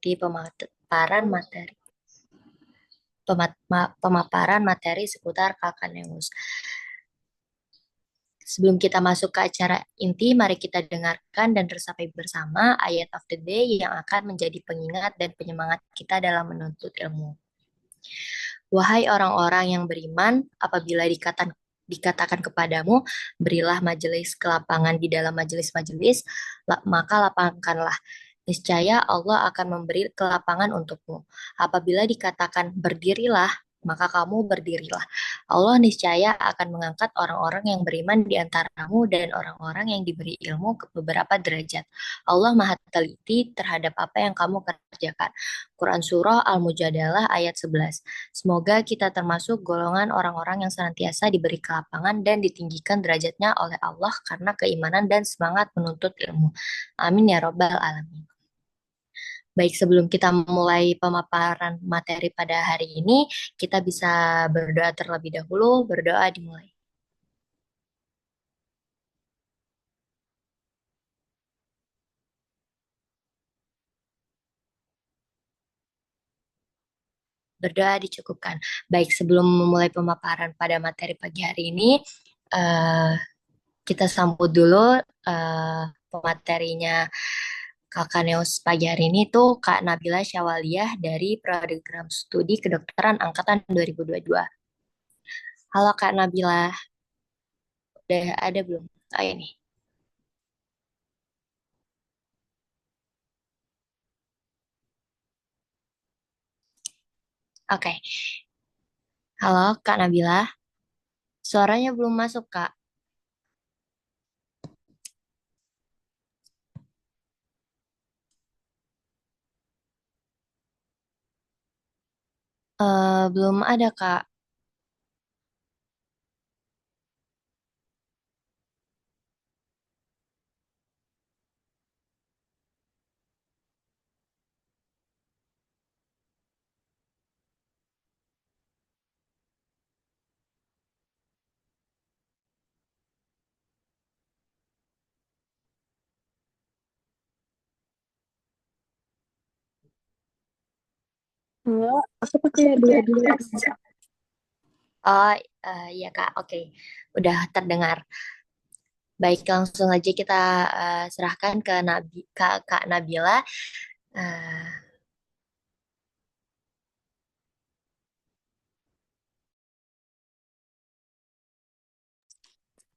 mengikuti pemaparan materi seputar Kalkaneus. Sebelum kita masuk ke acara inti, mari kita dengarkan dan resapi bersama ayat of the day yang akan menjadi pengingat dan penyemangat kita dalam menuntut ilmu. Wahai orang-orang yang beriman, apabila dikatakan kepadamu, berilah majelis kelapangan di dalam majelis-majelis, maka lapangkanlah. Niscaya Allah akan memberi kelapangan untukmu. Apabila dikatakan berdirilah, maka kamu berdirilah. Allah niscaya akan mengangkat orang-orang yang beriman di antaramu dan orang-orang yang diberi ilmu ke beberapa derajat. Allah Maha teliti terhadap apa yang kamu kerjakan. Quran Surah Al-Mujadalah ayat 11. Semoga kita termasuk golongan orang-orang yang senantiasa diberi kelapangan dan ditinggikan derajatnya oleh Allah karena keimanan dan semangat menuntut ilmu. Amin ya Robbal Alamin. Baik, sebelum kita mulai pemaparan materi pada hari ini, kita bisa berdoa terlebih dahulu. Berdoa dimulai. Berdoa dicukupkan. Baik, sebelum memulai pemaparan pada materi pagi hari ini, eh, kita sambut dulu pematerinya Kakak Neos pagi hari ini tuh Kak Nabila Syawaliyah dari Program Studi Kedokteran Angkatan 2022. Halo Kak Nabila, udah ada belum? Oh ini. Oke. Halo Kak Nabila, suaranya belum masuk Kak. Belum ada Kak. Halo, aku pakai dua-dua aja. Oh iya Kak, oke. Udah terdengar. Baik, langsung aja kita serahkan ke Kak Nabila. Eh,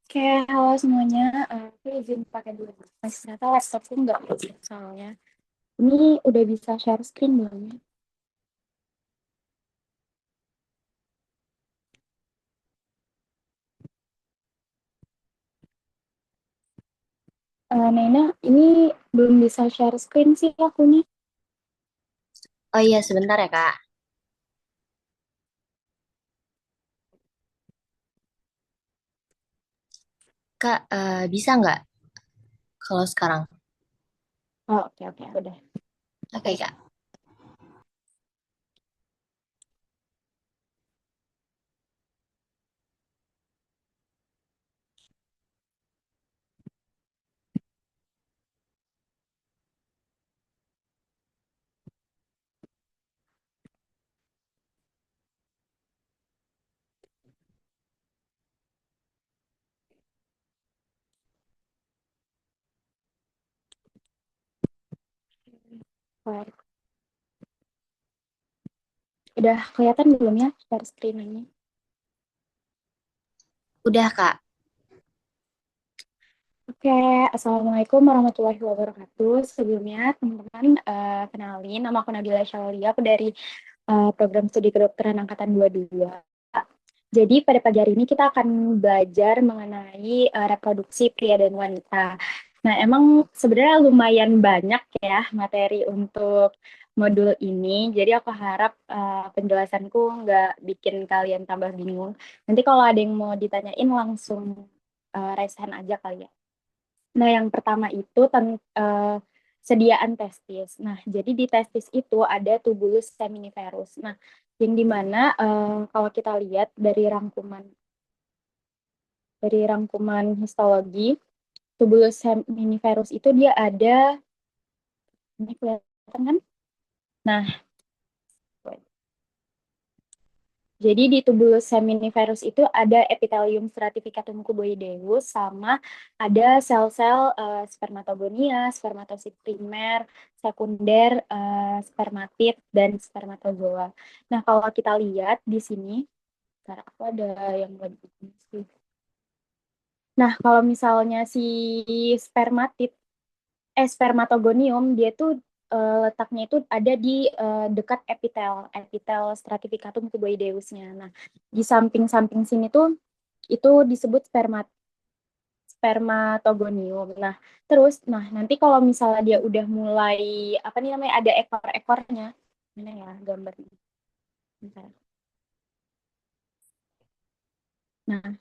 Oke, halo semuanya. Aku izin pakai dua device. Ternyata laptopku nggak bisa soalnya. Ini udah bisa share screen belum ya? Nena, ini belum bisa share screen sih akunya. oh iya, sebentar ya Kak. Kak, bisa nggak kalau sekarang? Oh, oke, oke, udah. Oke Kak. Baik. Udah kelihatan belum ya share screen ini? Udah Kak. Oke, Assalamualaikum warahmatullahi wabarakatuh. Sebelumnya, teman-teman, kenalin, nama aku Nabila Syawalia, aku dari program studi kedokteran angkatan 22. Jadi pada pagi hari ini kita akan belajar mengenai reproduksi pria dan wanita. Nah, emang sebenarnya lumayan banyak ya materi untuk modul ini. Jadi aku harap penjelasanku nggak bikin kalian tambah bingung. Nanti kalau ada yang mau ditanyain langsung raise hand aja kali ya. Nah, yang pertama itu sediaan testis. Nah, jadi di testis itu ada tubulus seminiferus. Nah, yang dimana kalau kita lihat dari rangkuman histologi, tubulus seminiferus itu dia ada, ini kelihatan kan? Nah, jadi di tubulus seminiferus itu ada epitelium stratificatum cuboideus sama ada sel-sel spermatogonia, spermatosit primer, sekunder, spermatid, dan spermatozoa. Nah, kalau kita lihat di sini, bentar, aku ada yang lebih sih. Nah, kalau misalnya si spermatid, spermatogonium, dia tuh letaknya itu ada di dekat epitel stratificatum cuboideusnya. Nah, di samping-samping sini tuh itu disebut spermatogonium. Nah, terus, nah nanti kalau misalnya dia udah mulai apa nih namanya ada ekor-ekornya, mana ya gambarnya? Bentar. Nah,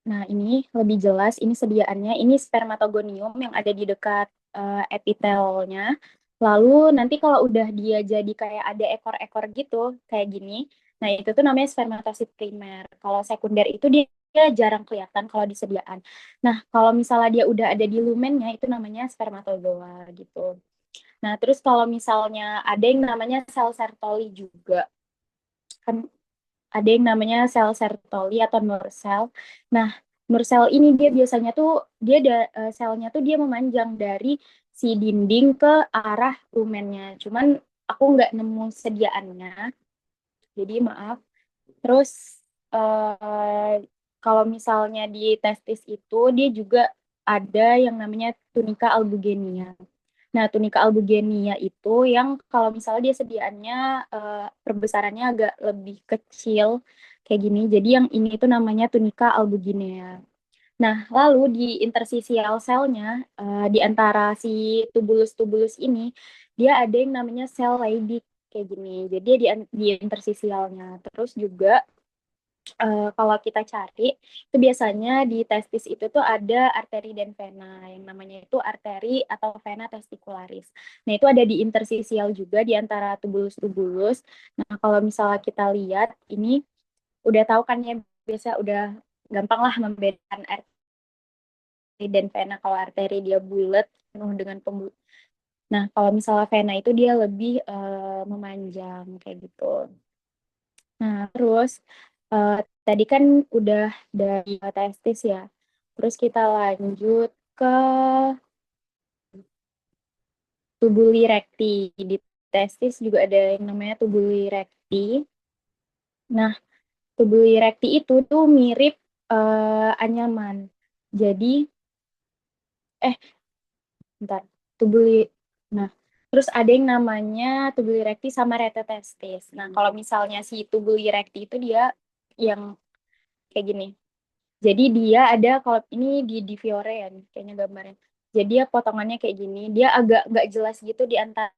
Nah, ini lebih jelas, ini sediaannya, ini spermatogonium yang ada di dekat epitelnya. Lalu nanti kalau udah dia jadi kayak ada ekor-ekor gitu, kayak gini, nah itu tuh namanya spermatosit primer. Kalau sekunder itu dia jarang kelihatan kalau di sediaan. Nah, kalau misalnya dia udah ada di lumennya, itu namanya spermatozoa gitu. Nah, terus kalau misalnya ada yang namanya sel Sertoli juga, kan ada yang namanya sel Sertoli atau Mursel. Nah, Mursel ini dia biasanya tuh selnya tuh dia memanjang dari si dinding ke arah lumennya. Cuman aku nggak nemu sediaannya, jadi maaf. Terus kalau misalnya di testis itu dia juga ada yang namanya tunica albugenia. Nah, tunica albugenia itu yang kalau misalnya dia sediaannya perbesarannya agak lebih kecil kayak gini. Jadi yang ini itu namanya tunica albuginea. Nah, lalu di interstisial selnya di antara si tubulus-tubulus ini dia ada yang namanya sel Leydig kayak gini. Jadi dia di interstisialnya. Terus juga kalau kita cari itu biasanya di testis itu tuh ada arteri dan vena yang namanya itu arteri atau vena testicularis. Nah, itu ada di interstisial juga di antara tubulus-tubulus. Nah, kalau misalnya kita lihat ini udah tahu kan ya, biasa udah gampang lah membedakan arteri dan vena. Kalau arteri dia bulat penuh dengan pembuluh. Nah, kalau misalnya vena itu dia lebih memanjang kayak gitu. Nah, terus eh, tadi kan udah dari testis ya. Terus kita lanjut ke tubuli recti. Di testis juga ada yang namanya tubuli recti. Nah, tubuli recti itu tuh mirip anyaman. Jadi, eh, bentar, tubuli. Nah, terus ada yang namanya tubuli recti sama retetestis. Nah, kalau misalnya si tubuli recti itu dia yang kayak gini. Jadi dia ada kalau ini di Fiore ya nih, kayaknya gambarnya. Jadi dia potongannya kayak gini. Dia agak nggak jelas gitu di antara.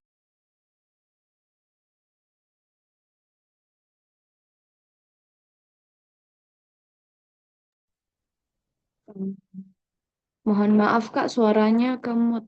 Mohon maaf Kak, suaranya kemut.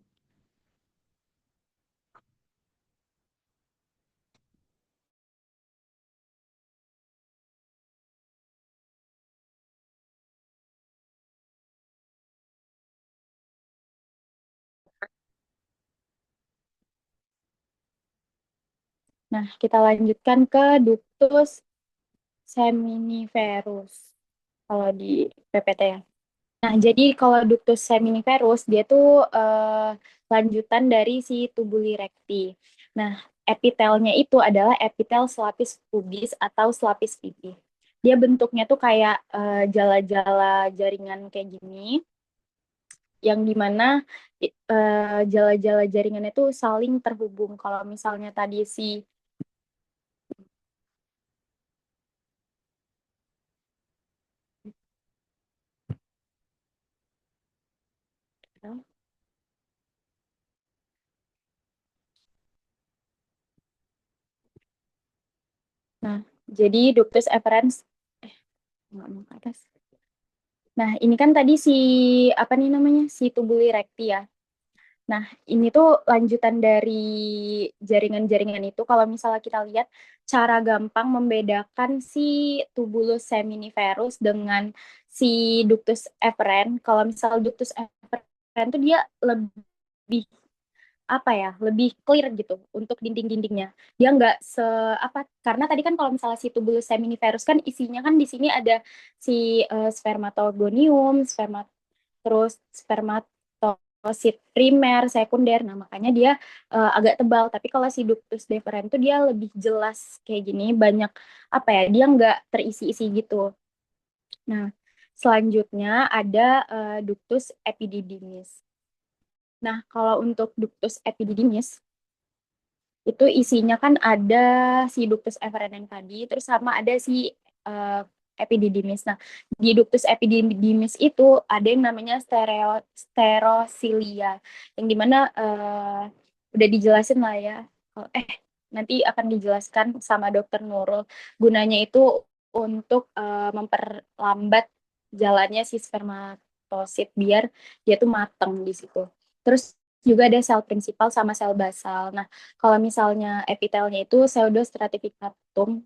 Nah, kita lanjutkan ke ductus seminiferus kalau di PPT ya. Nah, jadi kalau ductus seminiferus dia tuh lanjutan dari si tubuli recti. Nah, epitelnya itu adalah epitel selapis pubis atau selapis pipi. Dia bentuknya tuh kayak jala-jala jaringan kayak gini, yang dimana jala-jala jaringannya tuh saling terhubung. Kalau misalnya tadi si nah, jadi ductus efferens nggak mau ke atas. Nah, ini kan tadi si apa nih namanya? Si tubuli recti ya. Nah, ini tuh lanjutan dari jaringan-jaringan itu. Kalau misalnya kita lihat cara gampang membedakan si tubulus seminiferus dengan si ductus efferens. Kalau misalnya ductus efferens tuh dia lebih apa ya, lebih clear gitu untuk dinding-dindingnya. Dia nggak karena tadi kan kalau misalnya si tubulus seminiferus kan isinya kan di sini ada si spermatogonium, terus spermatosit primer, sekunder. Nah, makanya dia agak tebal. Tapi kalau si ductus deferens tuh dia lebih jelas kayak gini, banyak apa ya, dia nggak terisi-isi gitu. Nah, selanjutnya ada ductus epididymis. Nah, kalau untuk ductus epididymis itu isinya kan ada si ductus efferent yang tadi, terus sama ada si epididymis. Nah, di ductus epididymis itu ada yang namanya sterosilia, yang dimana udah dijelasin lah ya. Nanti akan dijelaskan sama dokter Nurul. Gunanya itu untuk memperlambat jalannya si spermatosit biar dia tuh mateng di situ. Terus juga ada sel prinsipal sama sel basal. Nah, kalau misalnya epitelnya itu pseudostratificatum,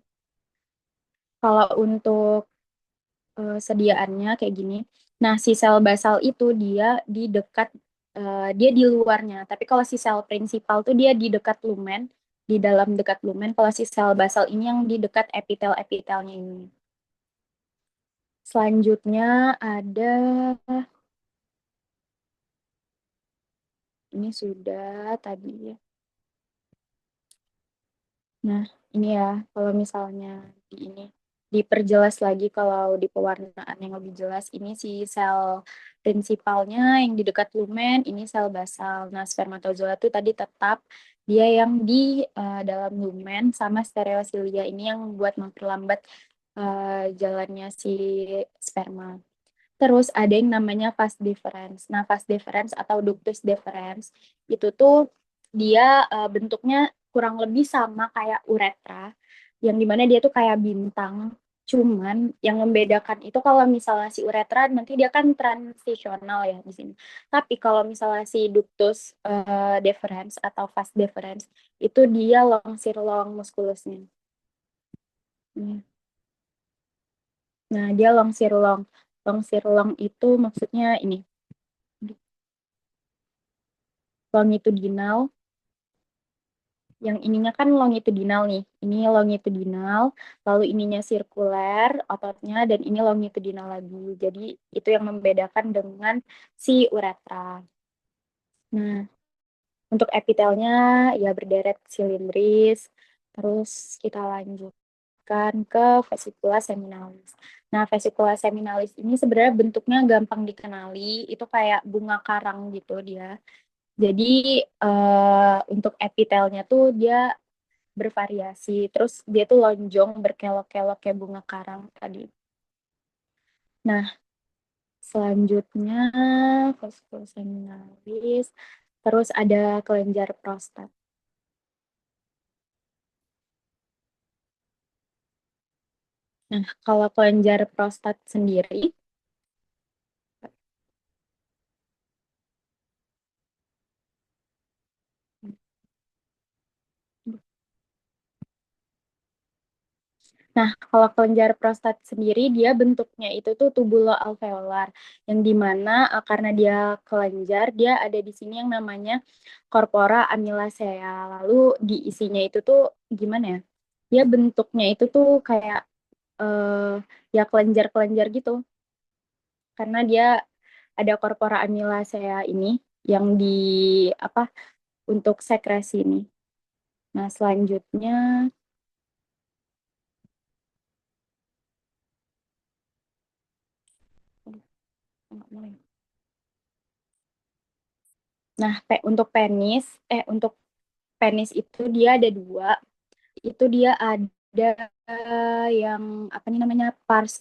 kalau untuk sediaannya kayak gini. Nah, si sel basal itu dia di luarnya. Tapi kalau si sel prinsipal tuh dia di dekat lumen, di dalam dekat lumen. Kalau si sel basal ini yang di dekat epitel-epitelnya ini. Selanjutnya ada ini sudah tadi ya. Nah, ini ya, kalau misalnya ini diperjelas lagi, kalau di pewarnaan yang lebih jelas, ini si sel prinsipalnya yang di dekat lumen, ini sel basal. Nah, spermatozoa itu tadi tetap dia yang di dalam lumen, sama stereosilia ini yang buat memperlambat jalannya si sperma. Terus ada yang namanya vas deferens. Nah, vas deferens atau ductus deferens itu tuh dia bentuknya kurang lebih sama kayak uretra, yang dimana dia tuh kayak bintang. Cuman yang membedakan itu kalau misalnya si uretra nanti dia kan transisional ya di sini. Tapi kalau misalnya si ductus deferens atau vas deferens itu dia long long musculusnya. Nah, dia long long. Long long itu maksudnya ini longitudinal. Yang ininya kan longitudinal nih. Ini longitudinal, lalu ininya sirkuler ototnya, dan ini longitudinal lagi. Jadi itu yang membedakan dengan si uretra. Nah, untuk epitelnya ya berderet silindris. Terus kita lanjutkan ke vesicula seminalis. Nah, vesicula seminalis ini sebenarnya bentuknya gampang dikenali. Itu kayak bunga karang gitu dia. Jadi untuk epitelnya tuh dia bervariasi. Terus dia tuh lonjong, berkelok-kelok kayak bunga karang tadi. Nah, selanjutnya vasculus seminalis. Terus ada kelenjar prostat. Nah, kalau kelenjar prostat sendiri, kalau kelenjar prostat sendiri dia bentuknya itu tuh tubulo-alveolar, yang dimana karena dia kelenjar, dia ada di sini yang namanya corpora amylacea. Lalu di isinya itu tuh gimana ya? Dia bentuknya itu tuh kayak ya kelenjar-kelenjar gitu, karena dia ada corpora amylacea ini yang di apa untuk sekresi ini. Nah, selanjutnya Nah, untuk penis itu dia ada dua. Itu dia ada yang apa nih namanya pars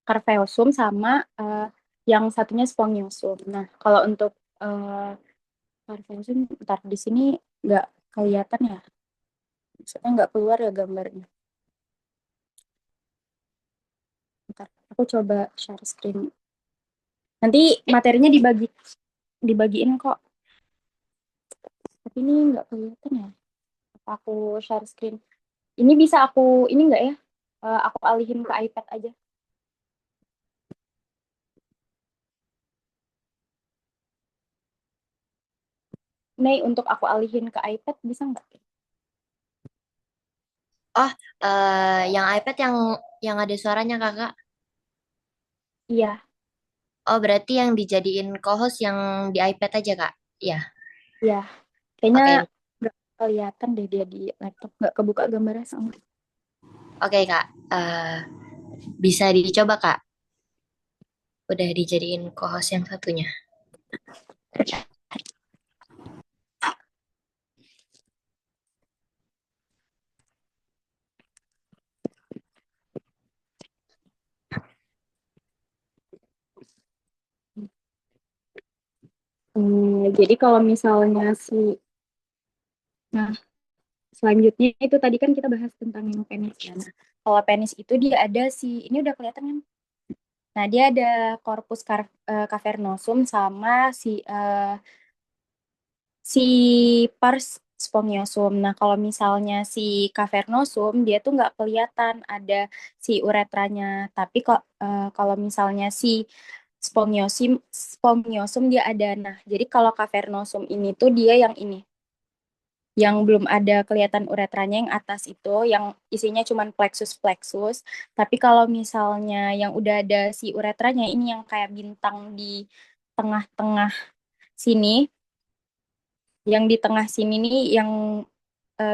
carveosum sama yang satunya spongiosum. Nah, kalau untuk carveosum, ntar di sini nggak kelihatan ya. Maksudnya nggak keluar ya gambarnya. Ntar aku coba share screen. Nanti materinya dibagiin kok. Tapi ini nggak kelihatan ya. Apa aku share screen? Ini bisa ini nggak ya? Aku alihin ke iPad aja. Nih, untuk aku alihin ke iPad bisa nggak? Oh, yang iPad yang ada suaranya kakak. Iya, Oh, berarti yang dijadiin co-host yang di iPad aja kak? Iya, iya. Kayaknya oke, nggak kelihatan deh dia di laptop. Nggak kebuka gambarnya sama. oke kak. Bisa dicoba kak. Udah dijadiin co-host yang satunya. Jadi kalau misalnya nah selanjutnya itu tadi kan kita bahas tentang yang penis ya. Nah, kalau penis itu dia ada ini udah kelihatan kan? Nah, dia ada corpus cavernosum sama si pars spongiosum. Nah, kalau misalnya si cavernosum dia tuh nggak kelihatan ada si uretranya, tapi kok kalau misalnya si spongiosum dia ada. Nah, jadi kalau cavernosum ini tuh dia yang ini, yang belum ada kelihatan uretranya yang atas itu, yang isinya cuman plexus-plexus. Tapi kalau misalnya yang udah ada si uretranya ini yang kayak bintang di tengah-tengah sini, yang di tengah sini nih yang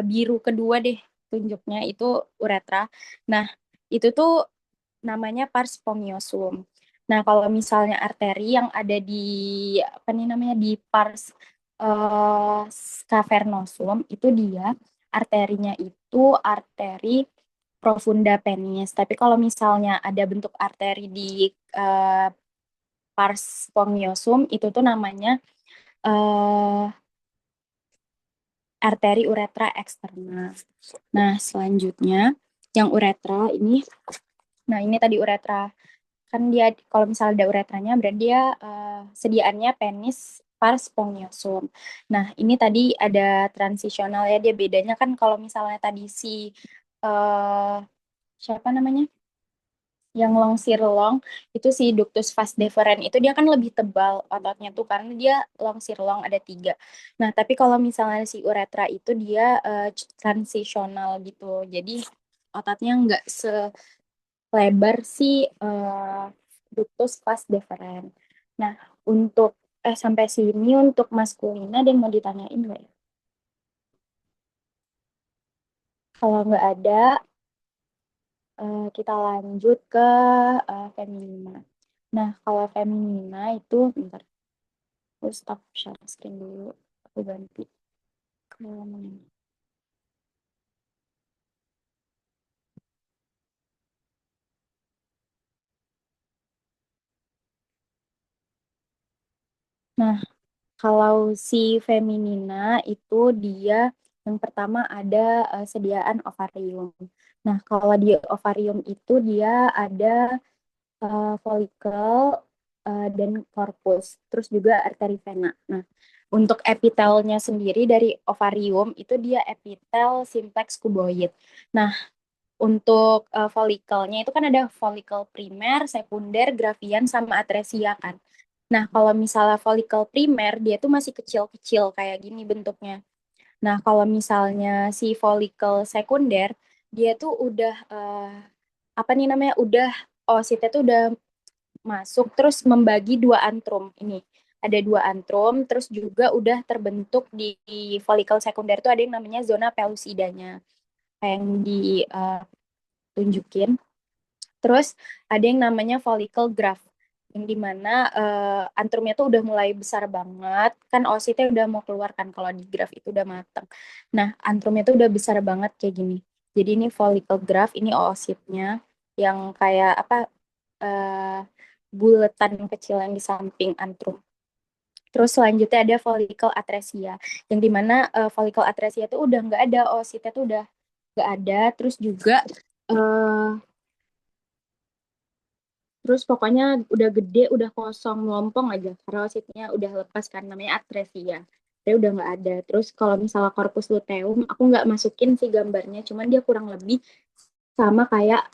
biru kedua deh tunjuknya itu uretra. Nah, itu tuh namanya pars spongiosum. Nah, kalau misalnya arteri yang ada di apa nih namanya di pars eh, cavernosum itu dia arterinya itu arteri profunda penis. Tapi kalau misalnya ada bentuk arteri di eh, pars spongiosum itu tuh namanya eh, arteri uretra eksterna. Nah, selanjutnya yang uretra ini, nah ini tadi uretra kan dia kalau misalnya ada uretranya berarti dia sediaannya penis pars spongiosum. Nah, ini tadi ada transisional ya, dia bedanya kan kalau misalnya tadi eh, siapa namanya? Yang long sirlong itu si ductus vas deferens itu dia kan lebih tebal ototnya tuh karena dia long sirlong ada 3. Nah, tapi kalau misalnya si uretra itu dia transisional gitu. Jadi ototnya nggak selebar si ductus vas deferens. Nah, untuk sampai sini untuk maskulina ada yang mau ditanyain nggak ya? Kalau nggak ada, kita lanjut ke feminina. Nah, kalau feminina itu, bentar, aku stop share screen dulu. Aku ganti ke mana ini. Nah, kalau si feminina itu dia yang pertama ada sediaan ovarium. Nah, kalau di ovarium itu dia ada folikel dan korpus, terus juga arteri vena. Nah, untuk epitelnya sendiri dari ovarium itu dia epitel simplex kuboid. Nah, untuk folikelnya itu kan ada folikel primer, sekunder, gravian, sama atresia kan. Nah, kalau misalnya folikel primer, dia tuh masih kecil-kecil kayak gini bentuknya. Nah, kalau misalnya si folikel sekunder, dia tuh udah, apa nih namanya, udah, oositnya tuh udah masuk, terus membagi 2 antrum ini. Ada 2 antrum, terus juga udah terbentuk di folikel sekunder tuh ada yang namanya zona pellucidanya, kayak yang ditunjukin. Terus ada yang namanya follicle graft, yang dimana antrumnya tuh udah mulai besar banget, kan oositnya udah mau keluar kan kalau di graft itu udah mateng. Nah, antrumnya tuh udah besar banget kayak gini. Jadi ini follicle graft, ini oositnya yang kayak apa eh, buletan kecil yang di samping antrum. Terus selanjutnya ada follicle atresia, yang dimana follicle atresia tuh udah nggak ada, oositnya tuh udah nggak ada. Terus juga eh, terus pokoknya udah gede, udah kosong, melompong aja. Karena wasitnya udah lepas kan, namanya atresia. Tapi udah nggak ada. Terus kalau misalnya corpus luteum, aku nggak masukin sih gambarnya, cuman dia kurang lebih sama kayak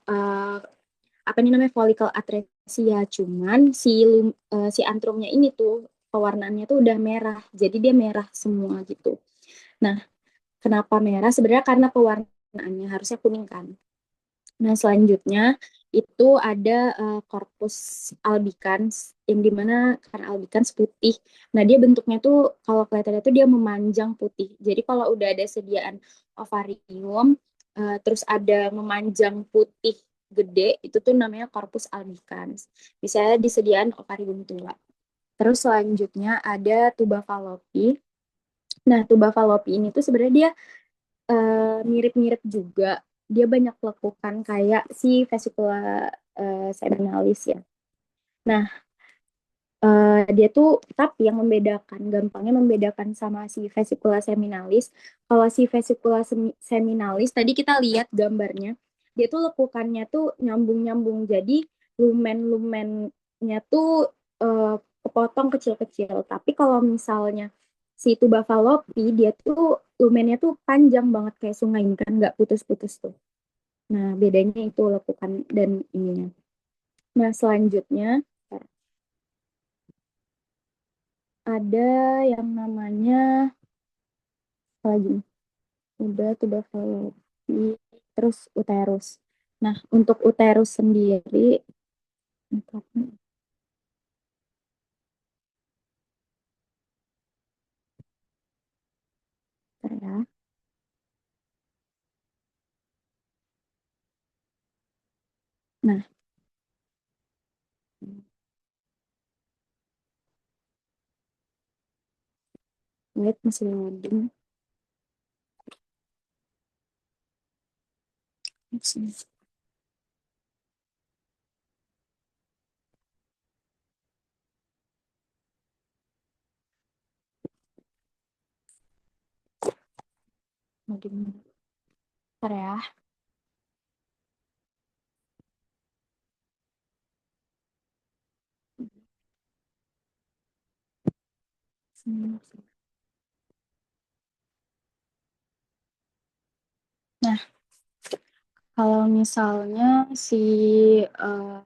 apa nih namanya follicle atresia. Cuman si antrumnya ini tuh pewarnaannya tuh udah merah. Jadi dia merah semua gitu. Nah, kenapa merah? Sebenarnya karena pewarnaannya harusnya kuning kan. Nah, selanjutnya itu ada corpus albicans yang dimana karena albicans putih. Nah, dia bentuknya tuh kalau kelihatannya tuh dia memanjang putih. Jadi kalau udah ada sediaan ovarium, terus ada memanjang putih gede, itu tuh namanya corpus albicans. Misalnya disediaan ovarium tua. Terus selanjutnya ada tuba fallopi. Nah, tuba fallopi ini tuh sebenarnya dia mirip-mirip juga. Dia banyak lekukan kayak si vesicula seminalis ya. Nah, dia tuh tapi yang membedakan, gampangnya membedakan sama si vesicula seminalis. Kalau si vesicula seminalis tadi kita lihat gambarnya, dia tuh lekukannya tuh nyambung-nyambung. Jadi lumen-lumennya tuh eh, kepotong kecil-kecil. Tapi kalau misalnya si tuba fallopi, dia tuh lumennya tuh panjang banget kayak sungai kan, nggak putus-putus tuh. Nah, bedanya itu lekukan dan ininya. Nah, selanjutnya ada yang namanya apa lagi? Udah tuba fallopi, terus uterus. Nah, untuk uterus sendiri, bentar, bentar ya. Nah, wait masih loading. Loading. Bentar ya. Nah, kalau misalnya si eh,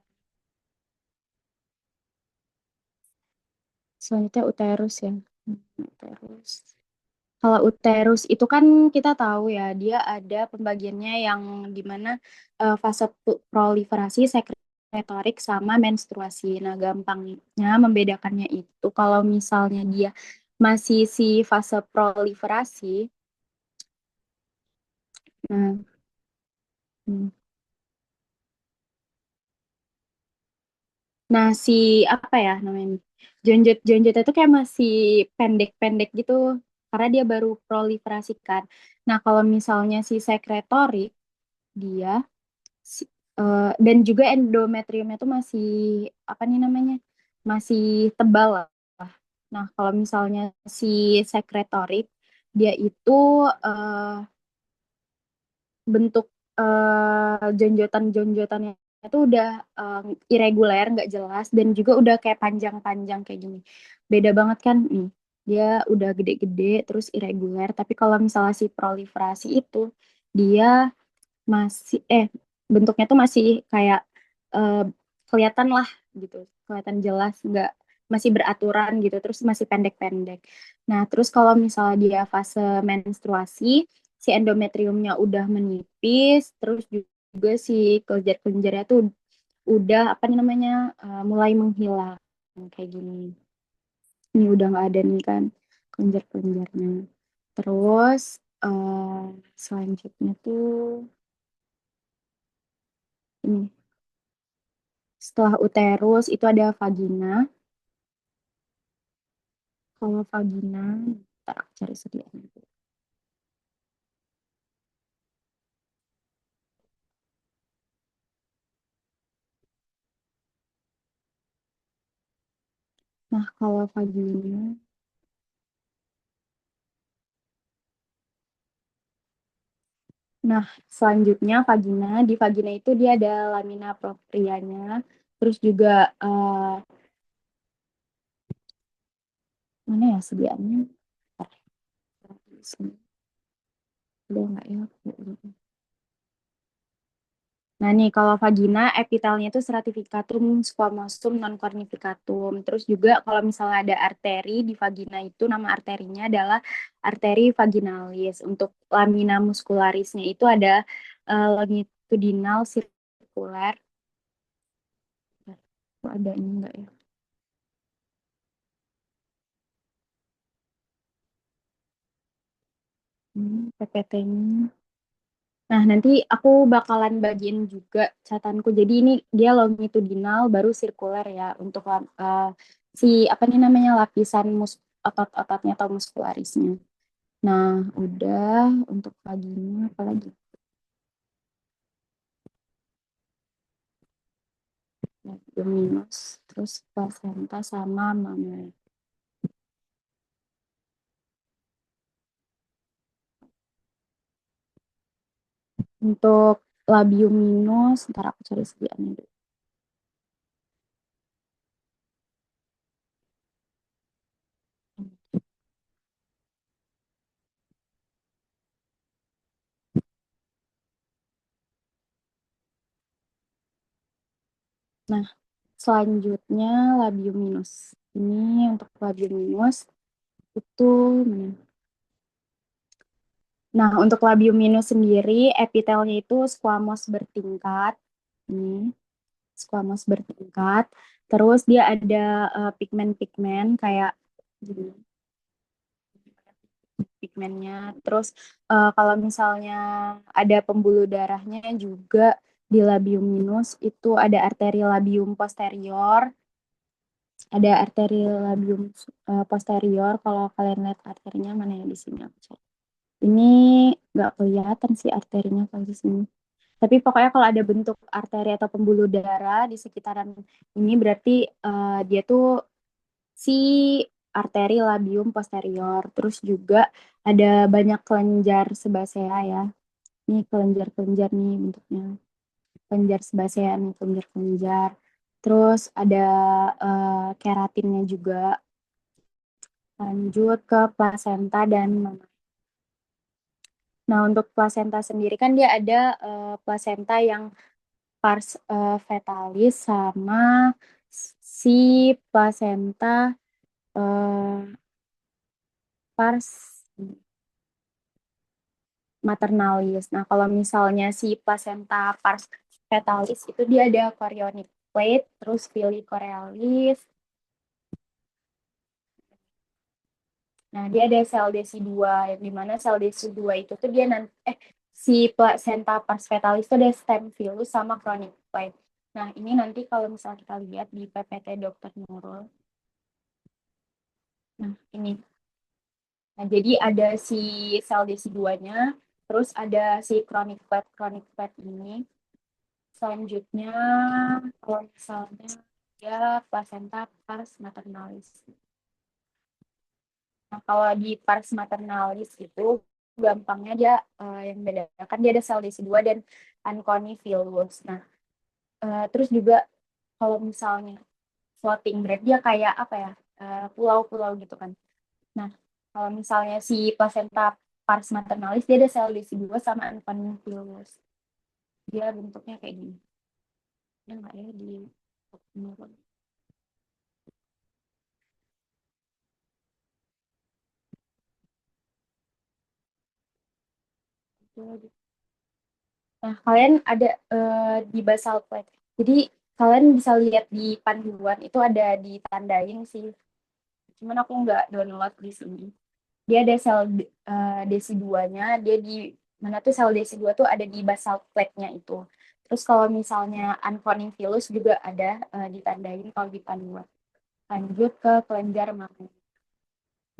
selanjutnya uterus ya. Uterus. Kalau uterus itu kan kita tahu ya, dia ada pembagiannya yang dimana fase proliferasi, sekretorik, sama menstruasi. Nah, gampangnya membedakannya itu kalau misalnya dia masih si fase proliferasi, nah, hmm. Nah, si apa ya namanya? Jonjot itu kayak masih pendek-pendek gitu karena dia baru proliferasi kan. Nah, kalau misalnya si sekretorik dia si- dan juga endometriumnya tuh masih apa nih namanya? Masih tebal lah. Nah, kalau misalnya si sekretorik dia itu eh, bentuk jonjotan-jonjotannya itu udah irregular, nggak jelas, dan juga udah kayak panjang-panjang kayak gini. Beda banget kan nih, dia udah gede-gede terus irregular, tapi kalau misalnya si proliferasi itu dia masih bentuknya tuh masih kayak eh, kelihatan lah gitu, kelihatan jelas, nggak masih beraturan gitu, terus masih pendek-pendek. Nah, terus kalau misalnya dia fase menstruasi, si endometriumnya udah menipis, terus juga si kelenjar-kelenjarnya tuh udah apa nih namanya mulai menghilang kayak gini. Ini udah nggak ada nih kan kelenjar-kelenjarnya. Terus selanjutnya tuh ini setelah uterus itu ada vagina. Kalau vagina, ntar aku cari sediaan. Nah, kalau vagina, nah selanjutnya vagina, di vagina itu dia ada lamina proprianya, terus juga mana ya sediaannya? Bentar, udah nggak ya? Nah nih kalau vagina epitelnya itu stratificatum squamosum non cornificatum. Terus juga kalau misalnya ada arteri di vagina itu nama arterinya adalah arteri vaginalis. Untuk lamina muscularisnya itu ada longitudinal sirkuler. Ada ini enggak ya? PPT-nya. Nah, nanti aku bakalan bagiin juga catatanku. Jadi ini dia longitudinal baru sirkuler ya untuk si apa nih namanya lapisan otot-ototnya atau muskularisnya. Nah, udah untuk paginya apalagi? Abdominos, terus placenta sama mama. Untuk labium minus, ntar aku cari sediaannya dulu. Nah, selanjutnya labium minus. Ini untuk labium minus itu Nah, untuk labium minus sendiri, epitelnya itu squamous bertingkat. Ini, squamous bertingkat. Terus dia ada pigmen-pigmen kayak gini, pigmennya. Terus kalau misalnya ada pembuluh darahnya juga di labium minus, itu ada arteri labium posterior, ada arteri labium posterior. Kalau kalian lihat arterinya mana ya di sini aku cari. Ini nggak kelihatan sih arterinya kalau di sini. Tapi pokoknya kalau ada bentuk arteri atau pembuluh darah di sekitaran ini berarti dia tuh si arteri labium posterior. Terus juga ada banyak kelenjar sebasea ya. Ini kelenjar-kelenjar nih bentuknya. Kelenjar sebasea nih, kelenjar-kelenjar. Terus ada keratinnya juga. Lanjut ke plasenta dan mama. Nah, untuk plasenta sendiri kan dia ada plasenta yang pars fetalis sama si placenta pars maternalis. Nah, kalau misalnya si placenta pars fetalis itu dia ada chorionic plate, terus villi coriolis. Nah, dia ada sel desi 2 yang dimana sel desi 2 itu tuh dia nanti si placenta pars fetalis itu ada stem villus sama chronic plate. Nah, ini nanti kalau misalnya kita lihat di PPT Dokter Nurul. Nah, ini. Nah, jadi ada si sel desi 2-nya, terus ada si chronic fat ini. Selanjutnya, kalau misalnya dia placenta pars maternalis. Nah, kalau di pars maternalis itu gampangnya dia yang bedakan dia ada sel desi 2 dan unconifilus. Nah, terus juga kalau misalnya floating bread dia kayak apa ya? Pulau-pulau gitu kan. Nah, kalau misalnya si placenta pars maternalis dia ada sel desi 2 sama unconifilus. Dia bentuknya kayak gini. Ada nggak ya di Nah, kalian ada di basal plate. Jadi kalian bisa lihat di panduan itu ada ditandain sih. Cuman aku nggak download di sini. Dia ada sel desi 2-nya, dia di mana tuh sel desi 2 tuh ada di basal plate-nya itu. Terus kalau misalnya unconifilus juga ada ditandain kalau di panduan. Lanjut ke kelenjar mama.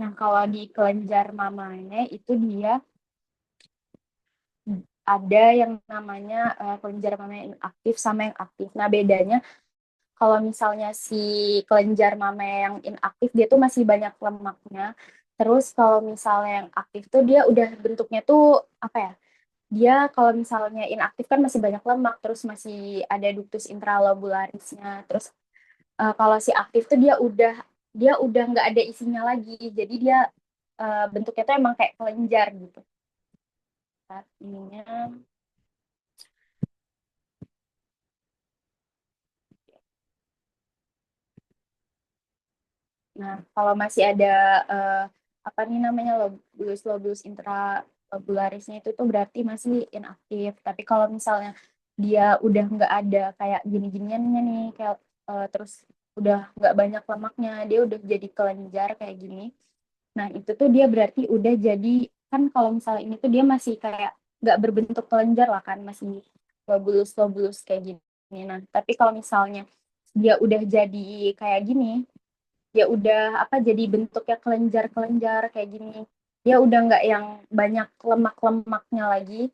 Nah, kalau di kelenjar mamanya itu dia ada yang namanya kelenjar mama yang inaktif sama yang aktif. Nah, bedanya kalau misalnya si kelenjar mama yang inaktif dia tuh masih banyak lemaknya. Terus kalau misalnya yang aktif tuh dia udah bentuknya tuh apa ya? Dia kalau misalnya inaktif kan masih banyak lemak, terus masih ada ductus intralobularisnya. Terus kalau si aktif tuh dia udah nggak ada isinya lagi. Jadi dia bentuknya tuh emang kayak kelenjar gitu. Saat ininya Nah, kalau masih ada eh, apa nih namanya lobulus intralobularisnya itu tuh berarti masih inaktif. Tapi kalau misalnya dia udah nggak ada kayak gini-giniannya nih, kayak terus udah nggak banyak lemaknya, dia udah jadi kelenjar kayak gini. Nah, itu tuh dia berarti udah jadi, kan kalau misalnya ini tuh dia masih kayak nggak berbentuk kelenjar lah kan, masih lobulus-lobulus kayak gini. Nah, tapi kalau misalnya dia udah jadi kayak gini, ya udah apa jadi bentuknya kelenjar-kelenjar kayak gini. Dia udah nggak yang banyak lemak-lemaknya lagi.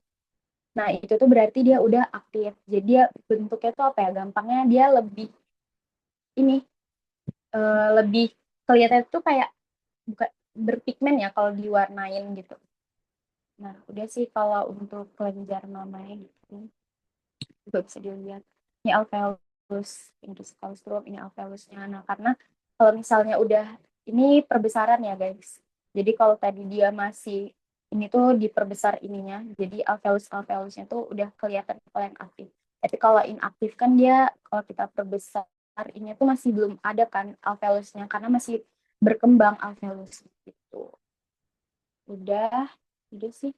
Nah, itu tuh berarti dia udah aktif. Jadi dia bentuknya tuh apa ya? Gampangnya dia lebih ini lebih kelihatan tuh kayak bukan berpigmen ya kalau diwarnain gitu. Nah, udah sih kalau untuk kelenjar mamanya gitu. Juga bisa dilihat. Ini alveolus, ini calstrum, ini alveolusnya. Nah, karena kalau misalnya udah ini perbesaaran ya guys. Jadi kalau tadi dia masih ini tuh diperbesar ininya, jadi alveolusnya tuh udah kelihatan kalau yang aktif. Tapi kalau inaktif kan dia kalau kita perbesar ini tuh masih belum ada kan alveolusnya karena masih berkembang alveolus gitu. Udah, sih.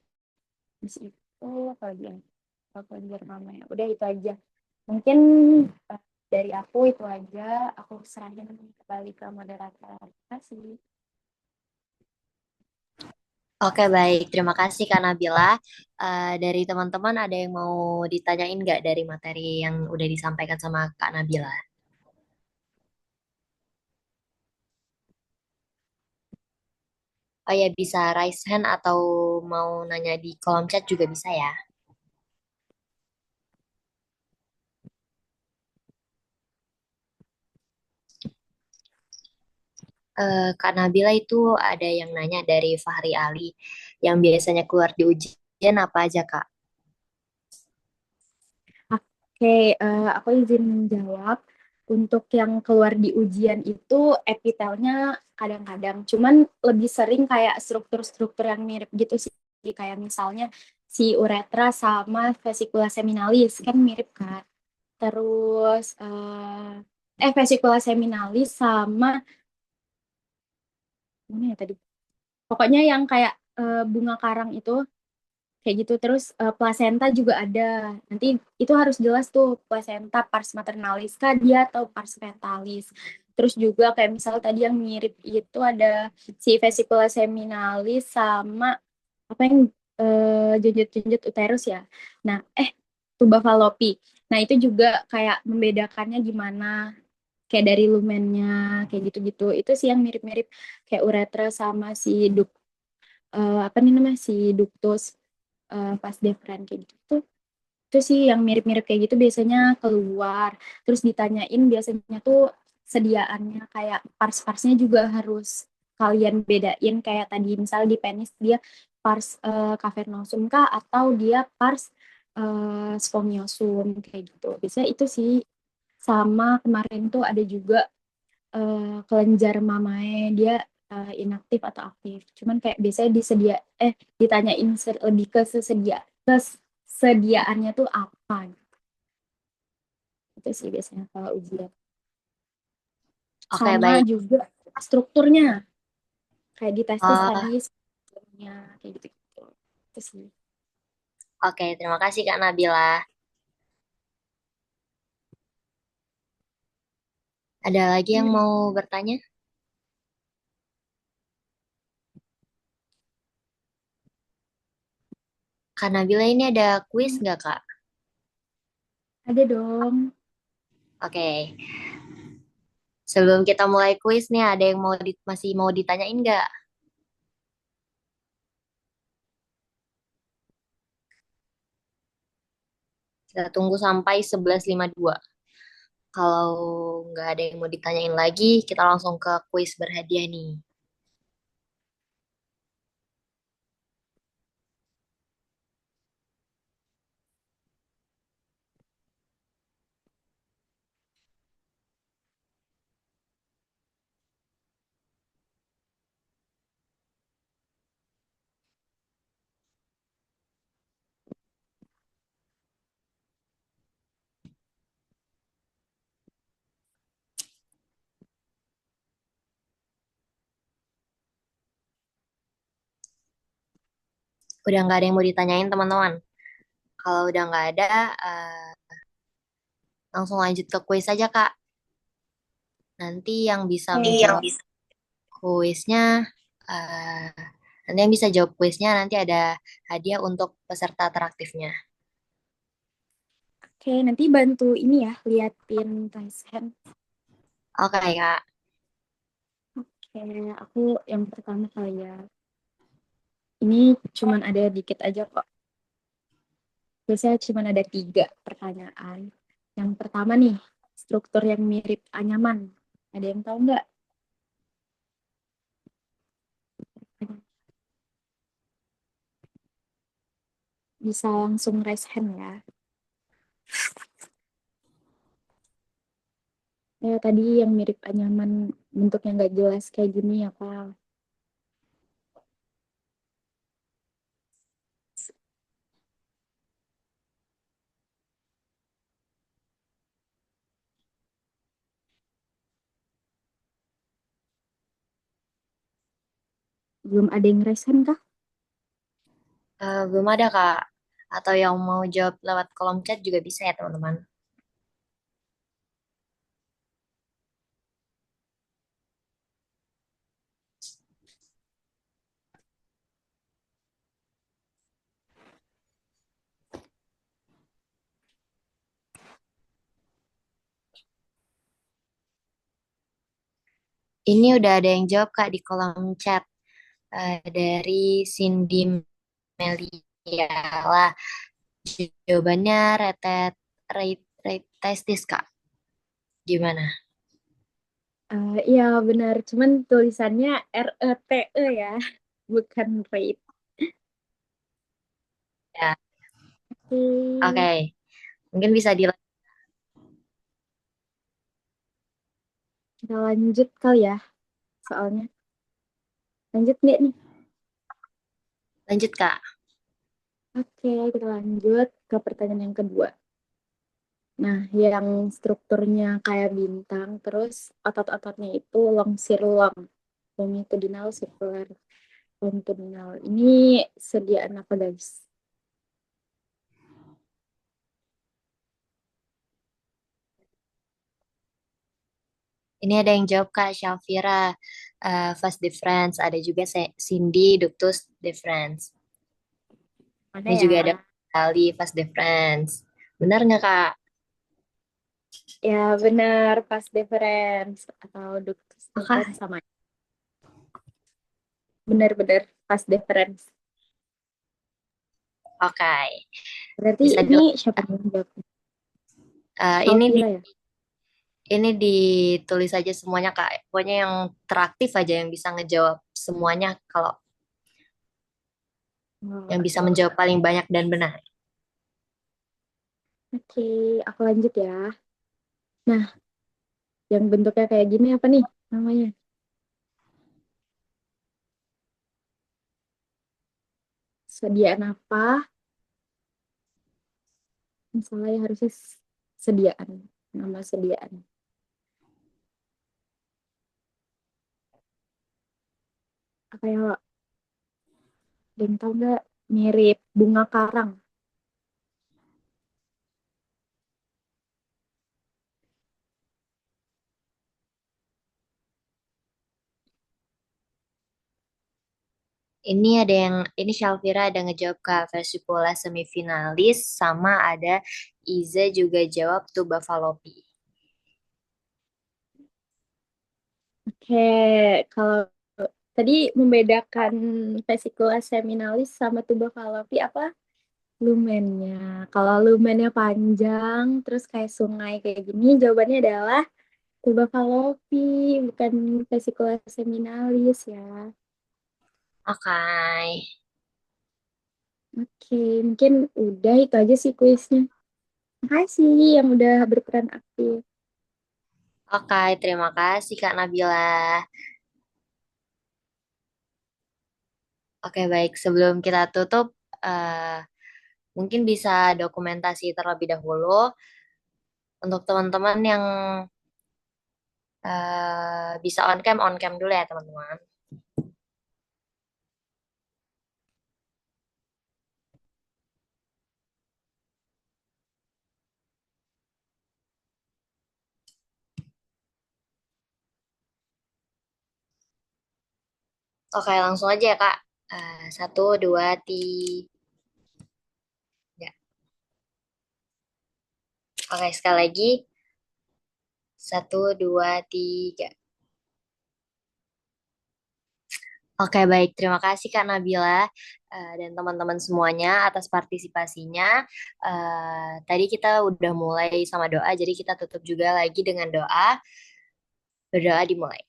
Habis itu apa lagi yang kelenjar mamanya. Udah itu aja. Mungkin dari aku itu aja. Aku serahin kembali ke moderator. Terima kasih. Oke, baik. Terima kasih, Kak Nabila. Dari teman-teman ada yang mau ditanyain nggak dari materi yang udah disampaikan sama Kak Nabila? Oh ya, bisa raise hand atau mau nanya di kolom chat juga bisa ya. Kak Nabila itu ada yang nanya dari Fahri Ali. Yang biasanya keluar di ujian apa aja, Kak? Oke, aku izin menjawab. Untuk yang keluar di ujian itu epitelnya kadang-kadang, cuman lebih sering kayak struktur-struktur yang mirip gitu sih. Kayak misalnya si uretra sama vesicula seminalis kan mirip kan. Terus vesicula seminalis sama mana ya tadi? Pokoknya yang kayak bunga karang itu kayak gitu. Terus plasenta juga ada. Nanti itu harus jelas tuh plasenta pars maternalis kah dia atau pars fetalis. Terus juga kayak misal tadi yang mirip itu ada si vesicula seminalis sama apa yang jenjut-jenjut uterus ya. Nah, tuba fallopi. Nah, itu juga kayak membedakannya gimana kayak dari lumennya kayak gitu-gitu. Itu sih yang mirip-mirip kayak uretra sama si apa nih namanya si ductus pas deferens kayak gitu. Itu sih yang mirip-mirip kayak gitu biasanya keluar. Terus ditanyain biasanya tuh sediaannya kayak pars-parsnya juga harus kalian bedain kayak tadi misal di penis dia pars cavernosum kah atau dia pars spongiosum kayak gitu. Biasanya itu sih sama kemarin tuh ada juga kelenjar mamae dia inaktif atau aktif. Cuman kayak biasanya ditanyain lebih ke kesediaannya tuh apa. Itu sih biasanya kalau ujian. Oke, Sama baik. juga strukturnya kayak di testis Oh, tadi strukturnya kayak gitu-gitu. Itu sih. oke. Terima kasih, Kak Nabila. Ada lagi yang mau bertanya? Kak Nabila ini ada kuis nggak, Kak? Ada dong. Oke. Sebelum kita mulai kuis nih, ada yang masih mau ditanyain nggak? Kita tunggu sampai 11.52. Kalau nggak ada yang mau ditanyain lagi, kita langsung ke kuis berhadiah nih. Udah nggak ada yang mau ditanyain teman-teman? Kalau udah nggak ada, langsung lanjut ke kuis aja Kak. Nanti yang bisa Oke. menjawab kuisnya, eh, nanti yang bisa jawab kuisnya nanti ada hadiah untuk peserta teraktifnya. Oke, nanti bantu ini ya, liatin raise hand. Oke Kak. Oke, aku yang pertama kali ya. Ini cuman ada dikit aja kok. Biasanya cuman ada 3 pertanyaan. Yang pertama nih, struktur yang mirip anyaman. Ada yang tahu nggak? Bisa langsung raise hand ya. Ya, tadi yang mirip anyaman bentuknya nggak jelas kayak gini ya, Pak. Belum ada yang raise hand kah? Belum ada Kak. Atau yang mau jawab lewat kolom chat juga bisa ya teman-teman. Ini udah ada yang jawab Kak di kolom chat. Dari Cindy Melia lah. Jawabannya retet, testis Kak. Gimana? Iya benar, cuman tulisannya RETE ya, bukan rate. Ya, Oke, oke. Mungkin bisa kita lanjut kali ya, soalnya. Lanjut nggak nih? dilanjut Kak. Oke, kita lanjut ke pertanyaan yang kedua. Nah, yang strukturnya kayak bintang, terus otot-ototnya itu long, longitudinal, circular, longitudinal. Ini sediaan apa guys? Ini ada yang jawab Kak Syafira, fast difference. Ada juga Cindy, ductus difference. Mana Ini ya? juga ada kali fast difference. Benar nggak Kak? Ya benar, pas difference atau ductus Oke. difference sama. Benar-benar pas difference. Oke. Berarti Bisa ini dilanjut. siapa yang jawab? Ini Shalfira ya? ini ditulis aja semuanya Kak. Pokoknya yang teraktif aja yang bisa ngejawab semuanya kalau Oh, yang bisa oke. menjawab paling banyak dan benar. Oke, aku lanjut ya. Nah, yang bentuknya kayak gini apa nih namanya? Sediaan apa? Misalnya harusnya sediaan. Nama sediaan. Apa ya? Dan tau nggak? Mirip bunga karang. Ini Shalfira ada ngejawab Kak Versipula semifinalis sama ada Iza juga jawab tuba Fallopi. Oke, kalau tadi membedakan vesicula seminalis sama tuba fallopi apa? Lumennya. Kalau lumennya panjang, terus kayak sungai kayak gini, jawabannya adalah tuba fallopi, bukan vesicula seminalis ya. Oke. Oke, mungkin udah itu aja sih kuisnya. Makasih yang udah berperan aktif. Oke, terima kasih Kak Nabila. Oke, baik. Sebelum kita tutup, mungkin bisa dokumentasi terlebih dahulu untuk teman-teman yang bisa on cam dulu ya teman-teman. Oke, langsung aja ya, Kak. Satu, dua, tiga. Oke, sekali lagi. Satu, dua, tiga. Oke, baik. Terima kasih Kak Nabila dan teman-teman semuanya atas partisipasinya. Tadi kita udah mulai sama doa, jadi kita tutup juga lagi dengan doa. Berdoa dimulai.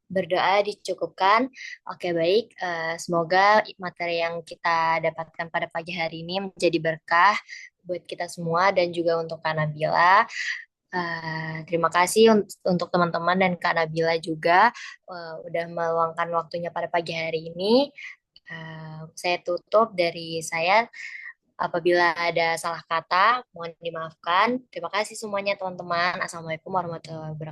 Berdoa dicukupkan. Oke, baik. Semoga materi yang kita dapatkan pada pagi hari ini menjadi berkah buat kita semua dan juga untuk Kak Nabila. Terima kasih untuk teman-teman dan Kak Nabila juga udah meluangkan waktunya pada pagi hari ini. Saya tutup dari saya. Apabila ada salah kata, mohon dimaafkan. Terima kasih semuanya teman-teman. Assalamualaikum warahmatullahi wabarakatuh.